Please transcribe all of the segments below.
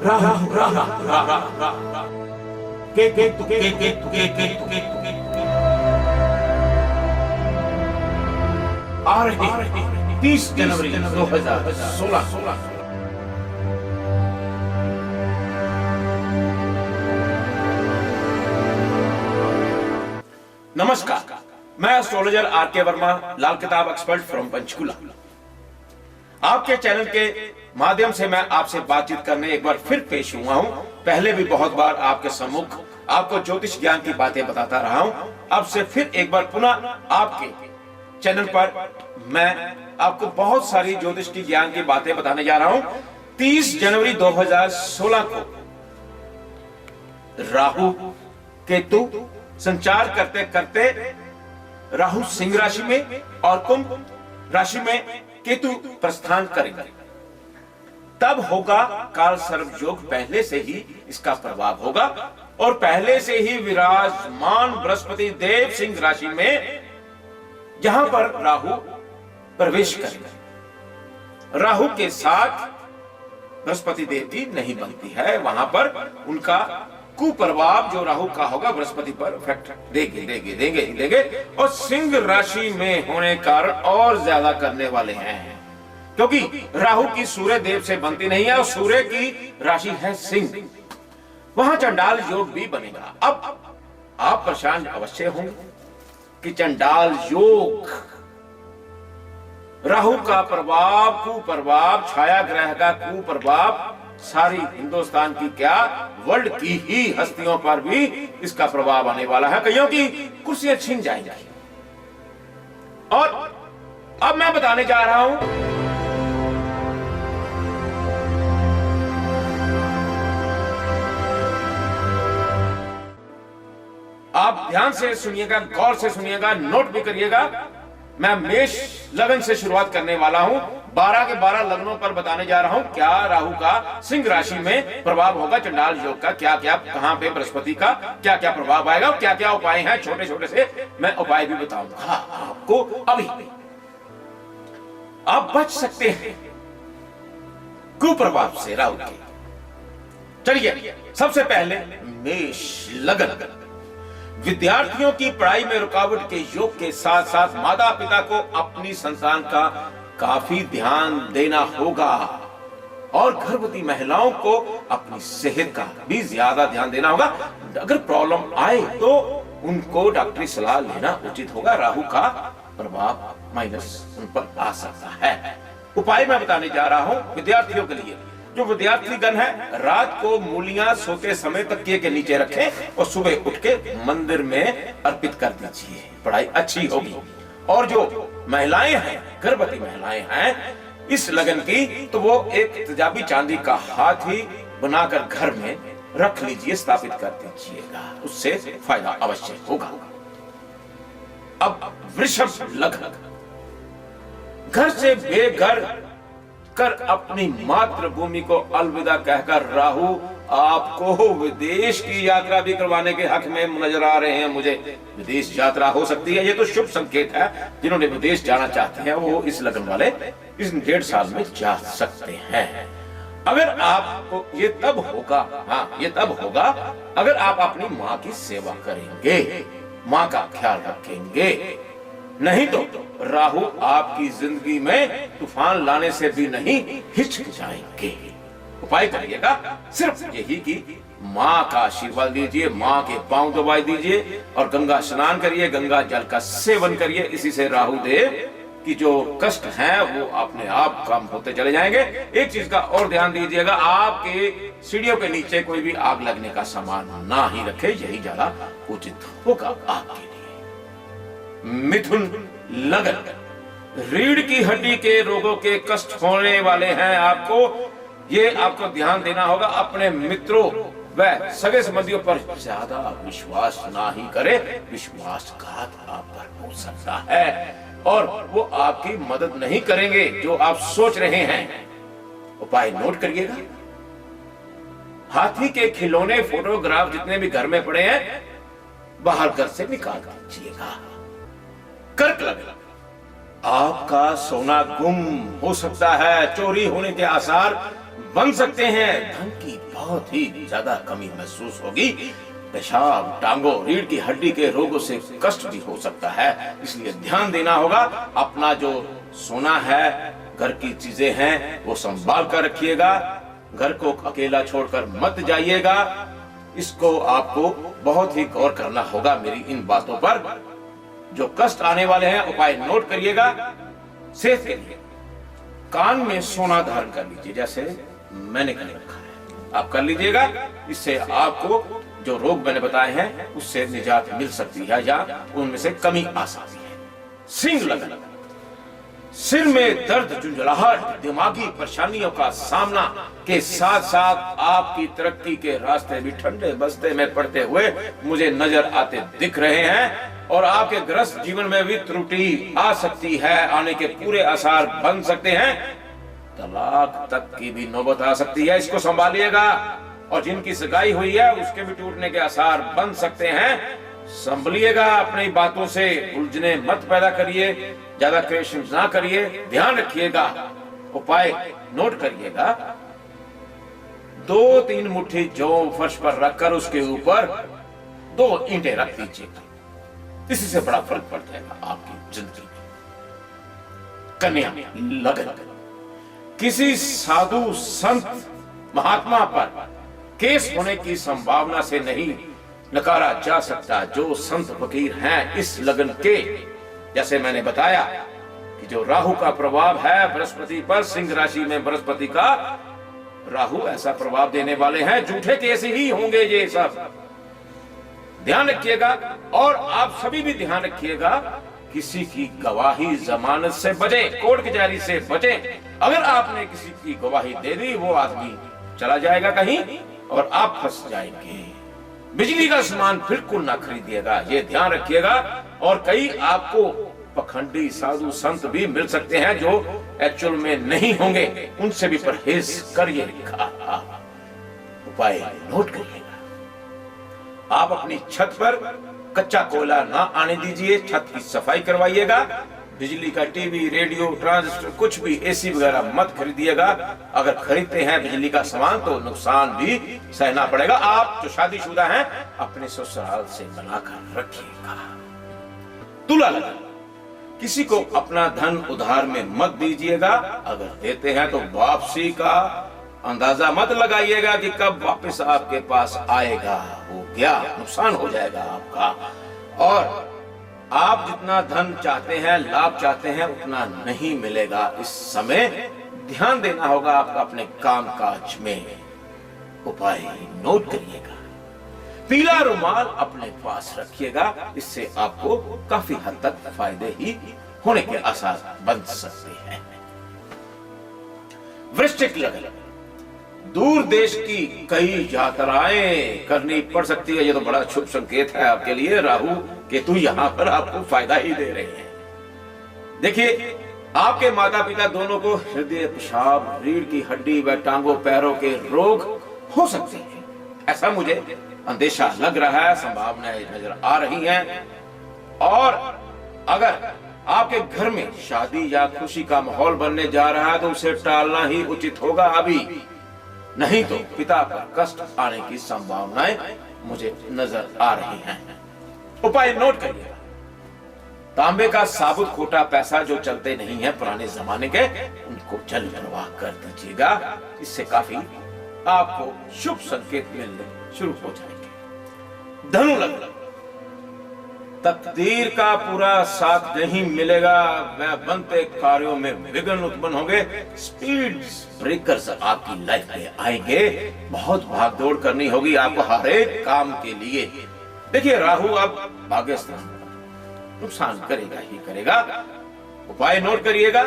राहु राहु केतु केतु केतु आ रही 30 जनवरी 2016। नमस्कार, मैं एस्ट्रोलॉजर आर.के. वर्मा, लाल किताब एक्सपर्ट फ्रॉम पंचकुला। आपके चैनल के माध्यम से मैं आपसे बातचीत करने एक बार फिर पेश हुआ हूं। पहले भी बहुत बार आपके सम्मुख आपको ज्योतिष ज्ञान की बातें बताता रहा हूं। अब से फिर एक बार पुनः आपके चैनल पर मैं आपको बहुत सारी ज्योतिष की ज्ञान की बातें बताने जा रहा हूं। 30 जनवरी 2016 को राहु केतु संचार करते करते राहु सिंह राशि में और कुंभ राशि में केतु प्रस्थान करेगा। तब होगा काल सर्प योग। पहले से ही इसका प्रभाव होगा और पहले से ही विराजमान बृहस्पति देव सिंह राशि में जहां पर राहु प्रवेश करेगा। राहु के साथ बृहस्पति देव की नहीं बनती है, वहां पर उनका कुप्रभाव जो राहु का होगा बृहस्पति पर इफेक्ट देंगे और सिंह राशि में होने कारण और ज्यादा करने वाले हैं, क्योंकि राहु की सूर्य देव से बनती नहीं है और सूर्य की राशि है सिंह। वहां चंडाल योग भी बनेगा। अब आप परेशान अवश्य होंगे कि चंडाल योग, राहु का प्रभाव, कुप्रभाव, छाया ग्रह का कुप्रभाव सारी हिंदुस्तान की क्या वर्ल्ड की ही हस्तियों पर भी इसका प्रभाव आने वाला है। कईयों की कुर्सियां छीन जाएंगी। और अब मैं बताने जा रहा हूं आप ध्यान से सुनिएगा, गौर से सुनिएगा, नोट भी करिएगा। मैं मेष लगन से शुरुआत करने वाला हूं। 12 के 12 लग्नों पर बताने जा रहा हूं क्या राहु का सिंह राशि में प्रभाव होगा, चंडाल योग का क्या क्या, कहां पे बृहस्पति का क्या क्या प्रभाव आएगा, क्या क्या उपाय हैं। छोटे छोटे से मैं उपाय भी बताऊंगा आपको। अभी आप बच सकते हैं कुप्रभाव से राहु के। चलिए, सबसे पहले मेष लगन। विद्यार्थियों की पढ़ाई में रुकावट के योग के साथ साथ माता पिता को अपनी संतान का काफी ध्यान देना होगा और गर्भवती महिलाओं को अपनी सेहत का भी ज्यादा ध्यान देना होगा। अगर प्रॉब्लम आए तो उनको डॉक्टरी सलाह लेना उचित होगा। राहु का प्रभाव माइनस उन पर आ सकता है। उपाय मैं बताने जा रहा हूं विद्यार्थियों के लिए। जो विद्यार्थीगण है, रात को मूलियां सोते समय तकिए के नीचे रखें और सुबह उठ के मंदिर में अर्पित कर दीजिए, पढ़ाई अच्छी होगी। और जो महिलाएं हैं, गर्भवती महिलाएं हैं इस लगन की, तो वो एक तेजाबी चांदी का हाथी बनाकर घर में रख लीजिए, स्थापित कर दीजिएगा, उससे फायदा अवश्य होगा। अब वृषभ लगन। घर से बेघर कर अपनी मातृभूमि को अलविदा कहकर राहु आपको विदेश की यात्रा भी करवाने के हक में नजर आ रहे हैं। मुझे विदेश यात्रा हो सकती है, ये तो शुभ संकेत है। जिन्होंने विदेश जाना चाहते हैं वो इस लगन वाले इस 1.5 साल में जा सकते हैं। अगर आपको ये तब होगा, हाँ ये तब होगा अगर आप अपनी माँ की सेवा करेंगे, माँ का ख्याल रखेंगे। नहीं तो राहु आपकी जिंदगी में तूफान लाने से भी नहीं हिचकिचाएंगे। उपाय करिएगा सिर्फ यही कि माँ का आशीर्वाद लीजिए, माँ के पांव दबाई दीजिए और गंगा स्नान करिए, गंगा जल का सेवन करिए। इसी से राहु देव की जो कष्ट हैं वो अपने आप कम होते चले जाएंगे। एक चीज का और ध्यान दीजिएगा, आपके सीढ़ियों के नीचे कोई भी आग लगने का सामान ना ही रखे, यही ज्यादा उचित होगा आपके लिए। मिथुन लगन। रीढ़ की हड्डी के रोगों के कष्ट होने वाले हैं आपको, ये आपको ध्यान देना होगा। अपने मित्रों व सगे संबंधियों पर ज्यादा विश्वास ना ही करे, विश्वासघात आप पर हो सकता है और वो आपकी मदद नहीं करेंगे जो आप सोच रहे हैं। उपाय नोट करिएगा। हाथी के खिलौने, फोटोग्राफ जितने भी घर में पड़े हैं बाहर घर से निकाल दीजिएगा। कर्क लगन। आपका सोना गुम हो सकता है, चोरी होने के आसार बन सकते हैं। धन की बहुत ही ज्यादा कमी महसूस होगी। पेशाब, टांगों, रीढ़ की हड्डी के रोगों से कष्ट भी हो सकता है, इसलिए ध्यान देना होगा। अपना जो सोना है, घर की चीजें हैं, वो संभाल कर रखिएगा। घर को अकेला छोड़कर मत जाइएगा। इसको आपको बहुत ही गौर करना होगा मेरी इन बातों पर। जो कष्ट आने वाले हैं उपाय नोट करिएगा। सेहत के लिए कान में सोना धारण कर लीजिए, जैसे मैंने कर रखा है, आप कर लीजिएगा। इससे आपको जो रोग मैंने बताए हैं उससे निजात मिल सकती है या उनमें से कमी आ सकती है। सिंह लगन, सिर में दर्द, झुंझलाहट, दिमागी परेशानियों का सामना के साथ साथ आपकी तरक्की के रास्ते भी ठंडे बस्ते में पड़ते हुए मुझे नजर आते दिख रहे हैं। और आपके गृहस्थ जीवन में भी त्रुटि आ सकती है, आने के पूरे आसार बन सकते हैं। तलाक तक की भी नौबत आ सकती है, इसको संभालिएगा। और जिनकी सगाई हुई है उसके भी टूटने के आसार बन सकते हैं। संभलिएगा, अपनी बातों से उलझने मत पैदा करिए, ज्यादा क्लेश ना करिए, ध्यान रखिएगा। उपाय नोट करिएगा। 2-3 मुट्ठी जौ फर्श पर रखकर उसके ऊपर 2 ईंटें रख दीजिएगा। इसी से बड़ा फर्क पड़ जाएगा आपकी जिंदगी में। कन्या लगन, किसी साधु संत महात्मा पर केस होने की संभावना से नहीं नकारा जा सकता। जो संत फकीर हैं इस लगन के, जैसे मैंने बताया कि जो राहु का प्रभाव है बृहस्पति पर, सिंह राशि में बृहस्पति का राहु ऐसा प्रभाव देने वाले हैं, झूठे केस ही होंगे ये सब। ध्यान रखिएगा। और आप सभी भी ध्यान रखिएगा, किसी की गवाही जमानत से बचे, कोर्ट कचहरी से बचे। अगर आपने किसी की गवाही दे दी, वो आदमी चला जाएगा कहीं और आप फंस जाएंगे। बिजली का सामान बिल्कुल ना खरीदिएगा, ये ध्यान रखिएगा। और कई आपको पखंडी साधु संत भी मिल सकते हैं जो एक्चुअल में नहीं होंगे, उनसे भी परहेज करिएगा। उपाय नोट करिएगा। आप अपनी छत पर कच्चा कोयला ना आने दीजिए, छत की सफाई करवाइएगा। बिजली का टीवी, रेडियो, ट्रांजिस्टर, कुछ भी, एसी वगैरह मत खरीदिएगा। अगर खरीदते हैं बिजली का सामान तो नुकसान भी सहना पड़ेगा। आप जो शादीशुदा हैं अपने ससुराल से बनाकर रखिएगा। तुला लगन, किसी को अपना धन उधार में मत दीजिएगा। अगर देते हैं तो वापसी का अंदाजा मत लगाइएगा कि कब वापस आपके पास आएगा। वो क्या नुकसान हो जाएगा आपका। और आप जितना धन चाहते हैं, लाभ चाहते हैं, उतना नहीं मिलेगा इस समय। ध्यान देना होगा आपका अपने काम काज में। उपाय नोट करिएगा। पीला रुमाल अपने पास रखिएगा, इससे आपको काफी हद तक फायदे ही होने के आसार बन सकते हैं। वृश्चिक लगन, दूर देश की कई यात्राएं करनी पड़ सकती है। ये तो बड़ा शुभ संकेत है आपके लिए। राहु केतु यहाँ पर आपको फायदा ही दे रहे हैं। देखिए, आपके माता पिता दोनों को हृदय, पेशाब, रीढ़ की हड्डी व टांगों पैरों के रोग हो सकते हैं, ऐसा मुझे अंदेशा लग रहा है। संभावनाएं नजर आ रही हैं। और अगर आपके घर में शादी या खुशी का माहौल बनने जा रहा है तो उसे टालना ही उचित होगा अभी, नहीं तो पिता पर कष्ट आने की संभावनाएं मुझे नजर आ रही हैं। उपाय नोट करिएगा। तांबे का साबुत खोटा पैसा जो चलते नहीं है पुराने जमाने के, उनको जल प्रवाह कर दीजिएगा। इससे काफी आपको शुभ संकेत मिलने शुरू हो जाएंगे। धनु लगन, तकदीर का पूरा साथ नहीं मिलेगा। वह बनते कार्यों में विघ्न उत्पन्न होंगे। स्पीड ब्रेकर्स आपकी लाइफ में आएंगे। बहुत भागदौड़ करनी होगी आपको हर एक काम के लिए। देखिए, राहु अब भाग्यस्थान नुकसान करेगा ही करेगा। उपाय नोट करिएगा।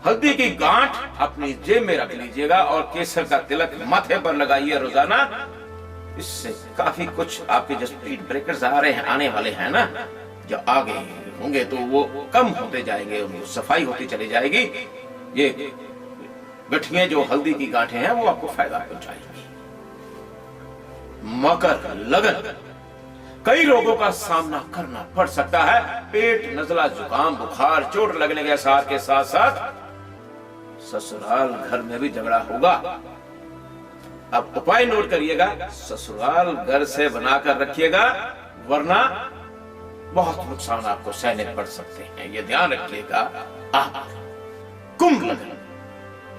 हल्दी की गांठ अपनी जेब में रख लीजिएगा और केसर का तिलक माथे पर लगाइए रोजाना। इससे काफी कुछ आपके जो स्पीड ब्रेकर्स आ रहे हैं, आने वाले हैं ना, जो आगे होंगे तो वो कम होते जाएंगे, उनको सफाई होती चली जाएगी। ये गठियां जो हल्दी की गांठें हैं वो आपको फायदा पहुंचाएंगी। मकर लगन, कई रोगों का सामना करना पड़ सकता है। पेट, नजला, जुकाम, बुखार, चोट लगने के आसार के साथ साथ ससुराल घर में भी झगड़ा होगा। अब उपाय नोट करिएगा, ससुराल घर से बनाकर रखिएगा, वरना बहुत नुकसान आपको सहने पड़ सकते हैं, ये ध्यान रखिएगा। कुंभ लग्न,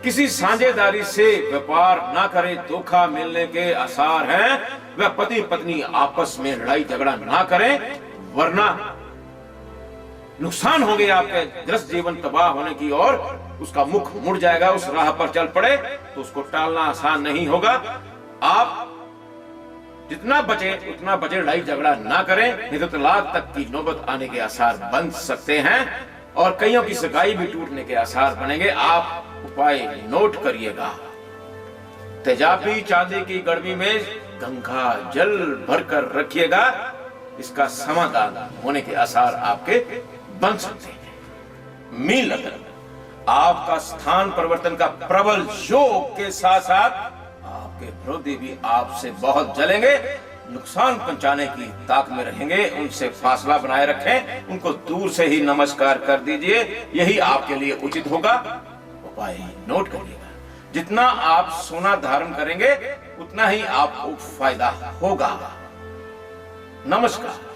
किसी साझेदारी से व्यापार ना करें, धोखा मिलने के आसार हैं। वह पति पत्नी आपस में लड़ाई झगड़ा ना करें, वरना नुकसान होंगे आपके, ग्रस्त जीवन तबाह होने की ओर उसका मुख मुड़ जाएगा। उस राह पर चल पड़े तो उसको टालना आसान नहीं होगा। आप जितना बचे उतना बचे, लड़ाई झगड़ा ना करें, नहीं तो तलाक तक की नौबत आने के आसार बन सकते हैं और कईयों की सगाई भी टूटने के आसार बनेंगे। आप उपाय नोट करिएगा। तेजाबी चांदी की गड़बी में गंगा जल भरकर रखिएगा, इसका समाधान होने के आसार आपके बन सकते हैं। मीन लग्न, आपका स्थान परिवर्तन का प्रबल योग के साथ साथ आपके विरोधी भी आपसे बहुत जलेंगे, नुकसान पहुंचाने की ताक में रहेंगे। उनसे फासला बनाए रखें, उनको दूर से ही नमस्कार कर दीजिए, यही आपके लिए उचित होगा। उपाय नोट करिएगा, जितना आप सोना धारण करेंगे उतना ही आपको फायदा होगा। नमस्कार।